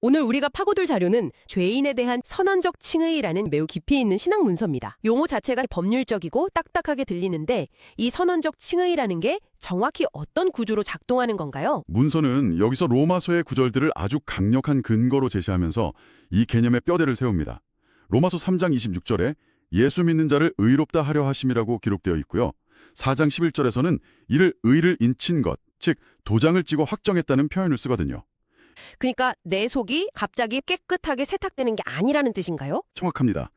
오늘 우리가 파고들 자료는 죄인에 대한 선언적 칭의라는 매우 깊이 있는 신학 문서입니다. 용어 자체가 법률적이고 딱딱하게 들리는데 이 선언적 칭의라는 게 정확히 어떤 구조로 작동하는 건가요? 문서는 여기서 로마서의 구절들을 아주 강력한 근거로 제시하면서 이 개념의 뼈대를 세웁니다. 로마서 3장 26절에 예수 믿는 자를 의롭다 하려 하심이라고 기록되어 있고요. 4장 11절에서는 이를 의를 인친 것, 즉 도장을 찍어 확정했다는 표현을 쓰거든요. 그러니까 내 속이 갑자기 깨끗하게 세탁되는 게 아니라는 뜻인가요? 정확합니다.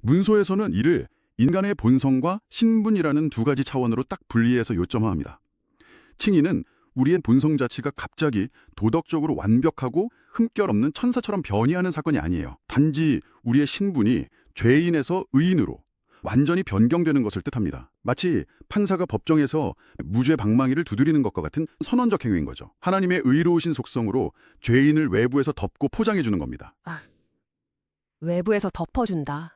문서에서는 이를 인간의 본성과 신분이라는 두 가지 차원으로 딱 분리해서 요점화합니다. 칭의는 우리의 본성 자체가 갑자기 도덕적으로 완벽하고 흠결 없는 천사처럼 변이하는 사건이 아니에요. 단지 우리의 신분이 죄인에서 의인으로 완전히 변경되는 것을 뜻합니다. 마치 판사가 법정에서 무죄 방망이를 두드리는 것과 같은 선언적 행위인 거죠. 하나님의 의로우신 속성으로 죄인을 외부에서 덮고 포장해 주는 겁니다. 외부에서 덮어준다.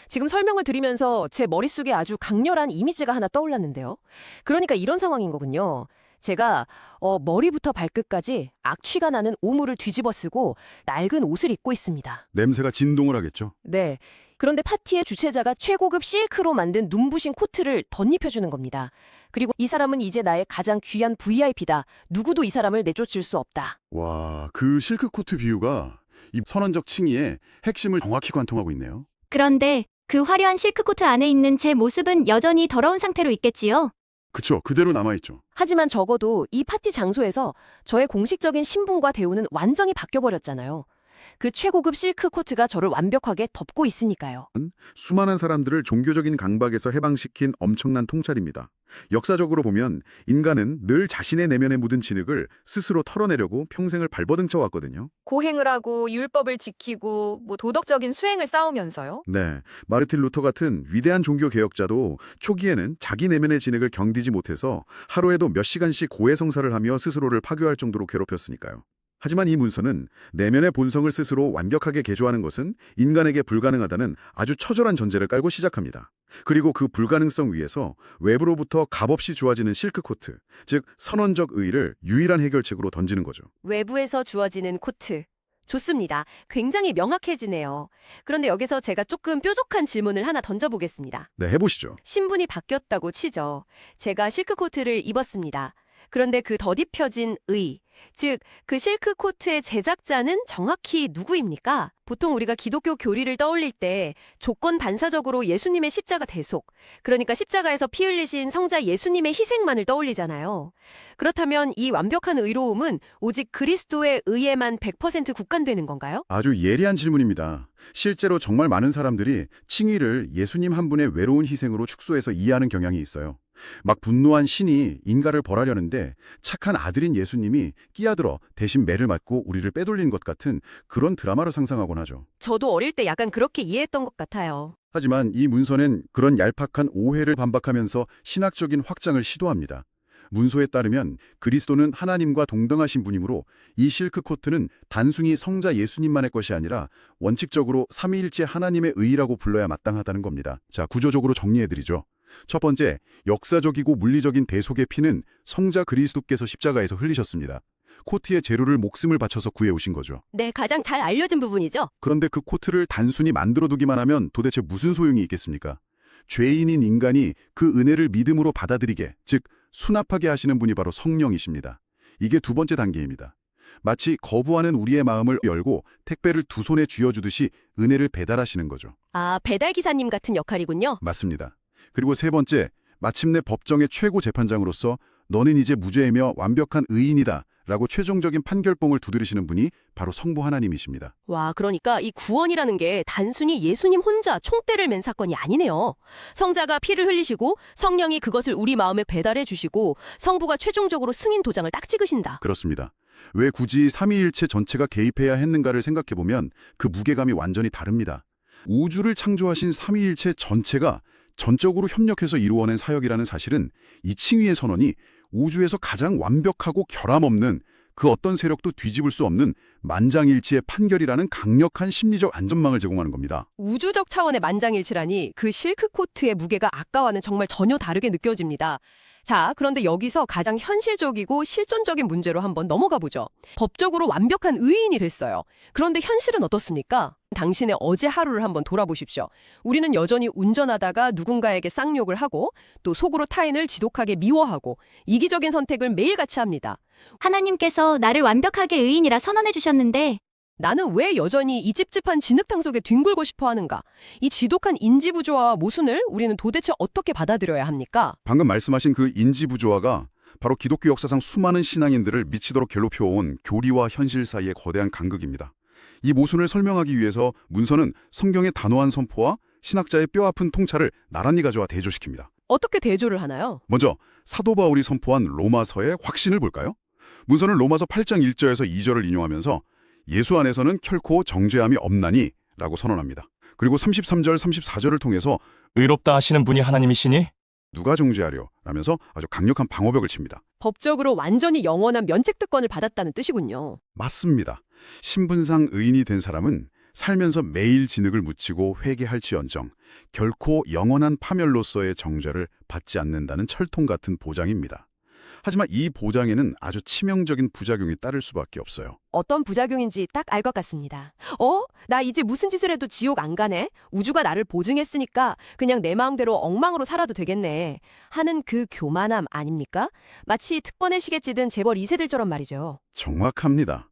지금 설명을 드리면서 제 머릿속에 아주 강렬한 이미지가 하나 떠올랐는데요. 그러니까 이런 상황인 거군요. 제가 머리부터 발끝까지 악취가 나는 오물을 뒤집어 쓰고 낡은 옷을 입고 있습니다. 냄새가 진동을 하겠죠. 네. 그런데 파티의 주최자가 최고급 실크로 만든 눈부신 코트를 덧입혀주는 겁니다. 그리고 이 사람은 이제 나의 가장 귀한 VIP다. 누구도 이 사람을 내쫓을 수 없다. 와, 그 실크 코트 비유가 이 선언적 칭의의 핵심을 정확히 관통하고 있네요. 그런데 그 화려한 실크코트 안에 있는 제 모습은 여전히 더러운 상태로 있겠지요? 그쵸, 그대로 남아있죠. 하지만 적어도 이 파티 장소에서 저의 공식적인 신분과 대우는 완전히 바뀌어버렸잖아요. 그 최고급 실크 코트가 저를 완벽하게 덮고 있으니까요. 수많은 사람들을 종교적인 강박에서 해방시킨 엄청난 통찰입니다. 역사적으로 보면 인간은 늘 자신의 내면에 묻은 진흙을 스스로 털어내려고 평생을 발버둥쳐 왔거든요. 고행을 하고 율법을 지키고 도덕적인 수행을 쌓으면서요. 네, 마르틴 루터 같은 위대한 종교 개혁자도 초기에는 자기 내면의 진흙을 견디지 못해서 하루에도 몇 시간씩 고해성사를 하며 스스로를 파괴할 정도로 괴롭혔으니까요. 하지만 이 문서는 내면의 본성을 스스로 완벽하게 개조하는 것은 인간에게 불가능하다는 아주 처절한 전제를 깔고 시작합니다. 그리고 그 불가능성 위에서 외부로부터 값없이 주어지는 실크코트, 즉 선언적 의의를 유일한 해결책으로 던지는 거죠. 외부에서 주어지는 코트. 좋습니다. 굉장히 명확해지네요. 그런데 여기서 제가 조금 뾰족한 질문을 하나 던져보겠습니다. 네, 해보시죠. 신분이 바뀌었다고 치죠. 제가 실크 코트를 입었습니다. 그런데 그 덧입혀진 의, 즉 그 실크 코트의 제작자는 정확히 누구입니까? 보통 우리가 기독교 교리를 떠올릴 때 조건 반사적으로 예수님의 십자가 대속, 그러니까 십자가에서 피 흘리신 성자 예수님의 희생만을 떠올리잖아요. 그렇다면 이 완벽한 의로움은 오직 그리스도의 의에만 100% 국한되는 건가요? 아주 예리한 질문입니다. 실제로 정말 많은 사람들이 칭의를 예수님 한 분의 외로운 희생으로 축소해서 이해하는 경향이 있어요. 막 분노한 신이 인간을 벌하려는데 착한 아들인 예수님이 끼어들어 대신 매를 맞고 우리를 빼돌린 것 같은 그런 드라마를 상상하곤 하죠. 저도 어릴 때 약간 그렇게 이해했던 것 같아요. 하지만 이 문서는 그런 얄팍한 오해를 반박하면서 신학적인 확장을 시도합니다. 문서에 따르면 그리스도는 하나님과 동등하신 분이므로 이 실크 코트는 단순히 성자 예수님만의 것이 아니라 원칙적으로 삼위일체 하나님의 의라고 불러야 마땅하다는 겁니다. 자, 구조적으로 정리해드리죠. 첫 번째, 역사적이고 물리적인 대속의 피는 성자 그리스도께서 십자가에서 흘리셨습니다. 코트의 재료를 목숨을 바쳐서 구해오신 거죠. 네, 가장 잘 알려진 부분이죠. 그런데 그 코트를 단순히 만들어두기만 하면 도대체 무슨 소용이 있겠습니까? 죄인인 인간이 그 은혜를 믿음으로 받아들이게, 즉 수납하게 하시는 분이 바로 성령이십니다. 이게 두 번째 단계입니다. 마치 거부하는 우리의 마음을 열고 택배를 두 손에 쥐어주듯이 은혜를 배달하시는 거죠. 아, 배달기사님 같은 역할이군요. 맞습니다. 그리고 세 번째, 마침내 법정의 최고 재판장으로서 너는 이제 무죄이며 완벽한 의인이다 라고 최종적인 판결봉을 두드리시는 분이 바로 성부 하나님이십니다. 와, 그러니까 이 구원이라는 게 단순히 예수님 혼자 총대를 맨 사건이 아니네요. 성자가 피를 흘리시고 성령이 그것을 우리 마음에 배달해 주시고 성부가 최종적으로 승인 도장을 딱 찍으신다. 그렇습니다. 왜 굳이 삼위일체 전체가 개입해야 했는가를 생각해보면 그 무게감이 완전히 다릅니다. 우주를 창조하신 삼위일체 전체가 전적으로 협력해서 이루어낸 사역이라는 사실은 이 칭의의 선언이 우주에서 가장 완벽하고 결함없는 그 어떤 세력도 뒤집을 수 없는 만장일치의 판결이라는 강력한 심리적 안전망을 제공하는 겁니다. 우주적 차원의 만장일치라니 그 실크 코트의 무게가 아까와는 정말 전혀 다르게 느껴집니다. 자, 그런데 여기서 가장 현실적이고 실존적인 문제로 한번 넘어가 보죠. 법적으로 완벽한 의인이 됐어요. 그런데 현실은 어떻습니까? 당신의 어제 하루를 한번 돌아보십시오. 우리는 여전히 운전하다가 누군가에게 쌍욕을 하고 또 속으로 타인을 지독하게 미워하고 이기적인 선택을 매일같이 합니다. 하나님께서 나를 완벽하게 의인이라 선언해 주셨는데 나는 왜 여전히 이 찝찝한 진흙탕 속에 뒹굴고 싶어 하는가? 이 지독한 인지부조화와 모순을 우리는 도대체 어떻게 받아들여야 합니까? 방금 말씀하신 그 인지부조화가 바로 기독교 역사상 수많은 신앙인들을 미치도록 괴롭혀온 교리와 현실 사이의 거대한 간극입니다. 이 모순을 설명하기 위해서 문서는 성경의 단호한 선포와 신학자의 뼈아픈 통찰을 나란히 가져와 대조시킵니다. 어떻게 대조를 하나요? 먼저 사도 바울이 선포한 로마서의 확신을 볼까요? 문서는 로마서 8장 1절에서 2절을 인용하면서 예수 안에서는 결코 정죄함이 없나니 라고 선언합니다. 그리고 33절, 34절을 통해서 의롭다 하시는 분이 하나님이시니 누가 정죄하려 라면서 아주 강력한 방어벽을 칩니다. 법적으로 완전히 영원한 면책특권을 받았다는 뜻이군요. 맞습니다. 신분상 의인이 된 사람은 살면서 매일 진흙을 묻히고 회개할지언정 결코 영원한 파멸로서의 정죄를 받지 않는다는 철통 같은 보장입니다. 하지만 이 보장에는 아주 치명적인 부작용이 따를 수밖에 없어요. 어떤 부작용인지 딱 알 것 같습니다. 나 이제 무슨 짓을 해도 지옥 안 가네? 우주가 나를 보증했으니까 그냥 내 마음대로 엉망으로 살아도 되겠네. 하는 그 교만함 아닙니까? 마치 특권의 시계 찌든 재벌 2세들처럼 말이죠. 정확합니다.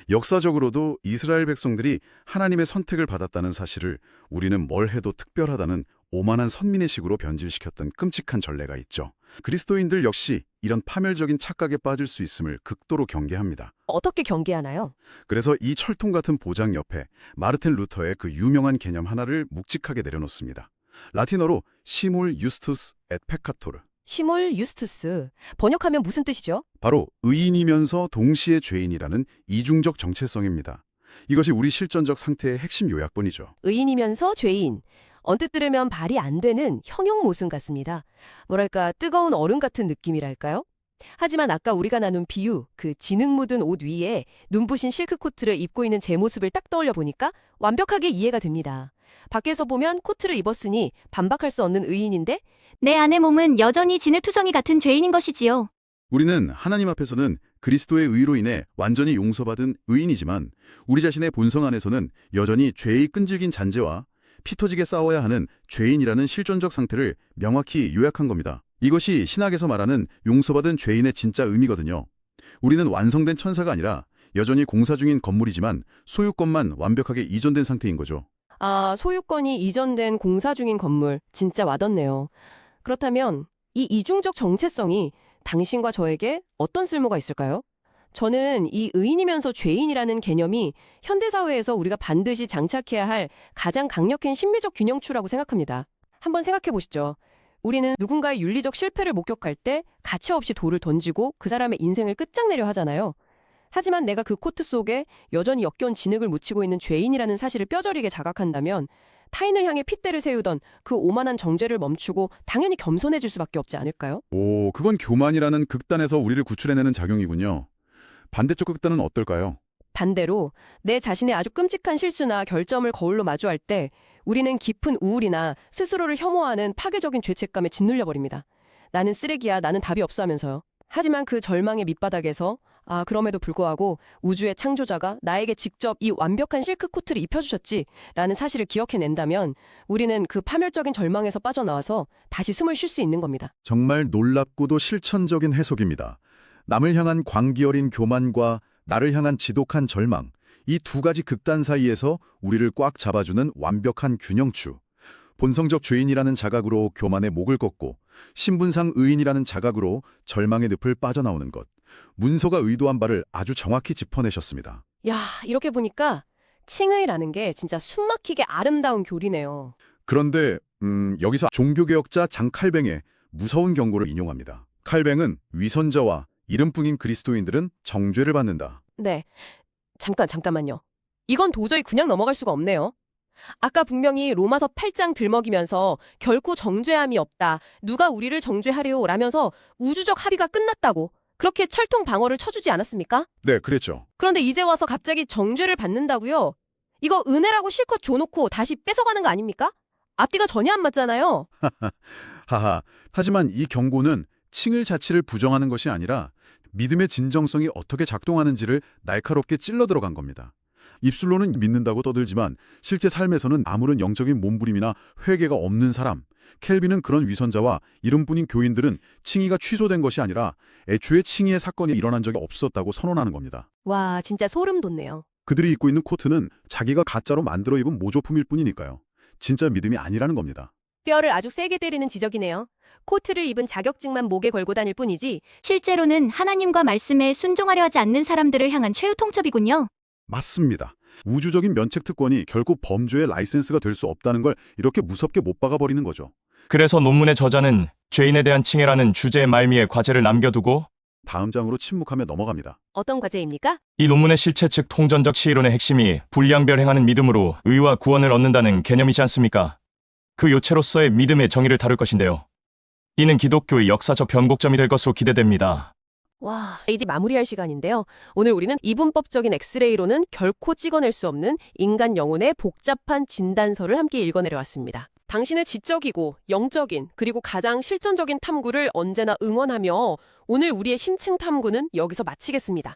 역사적으로도 이스라엘 백성들이 하나님의 선택을 받았다는 사실을 우리는 뭘 해도 특별하다는 오만한 선민의 식으로 변질시켰던 끔찍한 전례가 있죠. 그리스도인들 역시 이런 파멸적인 착각에 빠질 수 있음을 극도로 경계합니다. 어떻게 경계하나요? 그래서 이 철통 같은 보장 옆에 마르틴 루터의 그 유명한 개념 하나를 묵직하게 내려놓습니다. 라틴어로 시몰 유스투스 앳 페카토르. 시몰 유스투스. 번역하면 무슨 뜻이죠? 바로 의인이면서 동시에 죄인이라는 이중적 정체성입니다. 이것이 우리 실존적 상태의 핵심 요약본이죠. 의인이면서 죄인. 언뜻 들으면 발이 안 되는 형용 모순 같습니다. 뭐랄까 뜨거운 얼음 같은 느낌이랄까요? 하지만 아까 우리가 나눈 비유, 그 진흙 묻은 옷 위에 눈부신 실크 코트를 입고 있는 제 모습을 딱 떠올려 보니까 완벽하게 이해가 됩니다. 밖에서 보면 코트를 입었으니 반박할 수 없는 의인인데 내 안의 몸은 여전히 진흙투성이 같은 죄인인 것이지요. 우리는 하나님 앞에서는 그리스도의 의로 인해 완전히 용서받은 의인이지만 우리 자신의 본성 안에서는 여전히 죄의 끈질긴 잔재와 피 터지게 싸워야 하는 죄인이라는 실존적 상태를 명확히 요약한 겁니다. 이것이 신학에서 말하는 용서받은 죄인의 진짜 의미거든요. 우리는 완성된 천사가 아니라 여전히 공사 중인 건물이지만 소유권만 완벽하게 이전된 상태인 거죠. 아, 소유권이 이전된 공사 중인 건물. 진짜 와닿네요. 그렇다면 이 이중적 정체성이 당신과 저에게 어떤 쓸모가 있을까요? 저는 이 의인이면서 죄인이라는 개념이 현대사회에서 우리가 반드시 장착해야 할 가장 강력한 심리적 균형추라고 생각합니다. 한번 생각해 보시죠. 우리는 누군가의 윤리적 실패를 목격할 때 가차없이 돌을 던지고 그 사람의 인생을 끝장내려 하잖아요. 하지만 내가 그 코트 속에 여전히 역겨운 진흙을 묻히고 있는 죄인이라는 사실을 뼈저리게 자각한다면 타인을 향해 핏대를 세우던 그 오만한 정죄를 멈추고 당연히 겸손해질 수밖에 없지 않을까요? 오, 그건 교만이라는 극단에서 우리를 구출해내는 작용이군요. 반대쪽 극단은 어떨까요? 반대로 내 자신의 아주 끔찍한 실수나 결점을 거울로 마주할 때 우리는 깊은 우울이나 스스로를 혐오하는 파괴적인 죄책감에 짓눌려 버립니다. 나는 쓰레기야, 나는 답이 없어 하면서요. 하지만 그 절망의 밑바닥에서 그럼에도 불구하고 우주의 창조자가 나에게 직접 이 완벽한 실크 코트를 입혀주셨지라는 사실을 기억해낸다면 우리는 그 파멸적인 절망에서 빠져나와서 다시 숨을 쉴 수 있는 겁니다. 정말 놀랍고도 실천적인 해석입니다. 남을 향한 광기 어린 교만과 나를 향한 지독한 절망, 이 두 가지 극단 사이에서 우리를 꽉 잡아주는 완벽한 균형추. 본성적 죄인이라는 자각으로 교만의 목을 꺾고 신분상 의인이라는 자각으로 절망의 늪을 빠져나오는 것. 문서가 의도한 바를 아주 정확히 짚어내셨습니다. 야, 이렇게 보니까 칭의라는 게 진짜 숨막히게 아름다운 교리네요. 그런데 여기서 종교개혁자 장 칼뱅의 무서운 경고를 인용합니다. 칼뱅은 위선자와 이름뿐인 그리스도인들은 정죄를 받는다. 네, 잠깐만요. 이건 도저히 그냥 넘어갈 수가 없네요. 아까 분명히 로마서 8장 들먹이면서 결코 정죄함이 없다. 누가 우리를 정죄하려 라면서 우주적 합의가 끝났다고 그렇게 철통 방어를 쳐주지 않았습니까? 네, 그랬죠. 그런데 이제 와서 갑자기 정죄를 받는다고요? 이거 은혜라고 실컷 줘놓고 다시 뺏어가는 거 아닙니까? 앞뒤가 전혀 안 맞잖아요. 하하, 하지만 이 경고는 칭의 자체를 부정하는 것이 아니라 믿음의 진정성이 어떻게 작동하는지를 날카롭게 찔러 들어간 겁니다. 입술로는 믿는다고 떠들지만 실제 삶에서는 아무런 영적인 몸부림이나 회개가 없는 사람, 켈빈은 그런 위선자와 이름뿐인 교인들은 칭의가 취소된 것이 아니라 애초에 칭의의 사건이 일어난 적이 없었다고 선언하는 겁니다. 와, 진짜 소름 돋네요. 그들이 입고 있는 코트는 자기가 가짜로 만들어 입은 모조품일 뿐이니까요. 진짜 믿음이 아니라는 겁니다. 뼈를 아주 세게 때리는 지적이네요. 코트를 입은 자격증만 목에 걸고 다닐 뿐이지 실제로는 하나님과 말씀에 순종하려 하지 않는 사람들을 향한 최후 통첩이군요. 맞습니다. 우주적인 면책 특권이 결국 범죄의 라이센스가 될 수 없다는 걸 이렇게 무섭게 못 박아버리는 거죠. 그래서 논문의 저자는 죄인에 대한 칭해라는 주제의 말미에 과제를 남겨두고 다음 장으로 침묵하며 넘어갑니다. 어떤 과제입니까? 이 논문의 실체 즉 통전적 치이론의 핵심이 불량별 행하는 믿음으로 의와 구원을 얻는다는 개념이지 않습니까? 그 요체로서의 믿음의 정의를 다룰 것인데요. 이는 기독교의 역사적 변곡점이 될 것으로 기대됩니다. 와, 이제 마무리할 시간인데요. 오늘 우리는 이분법적인 엑스레이로는 결코 찍어낼 수 없는 인간 영혼의 복잡한 진단서를 함께 읽어내려왔습니다. 당신의 지적이고 영적인 그리고 가장 실전적인 탐구를 언제나 응원하며 오늘 우리의 심층 탐구는 여기서 마치겠습니다.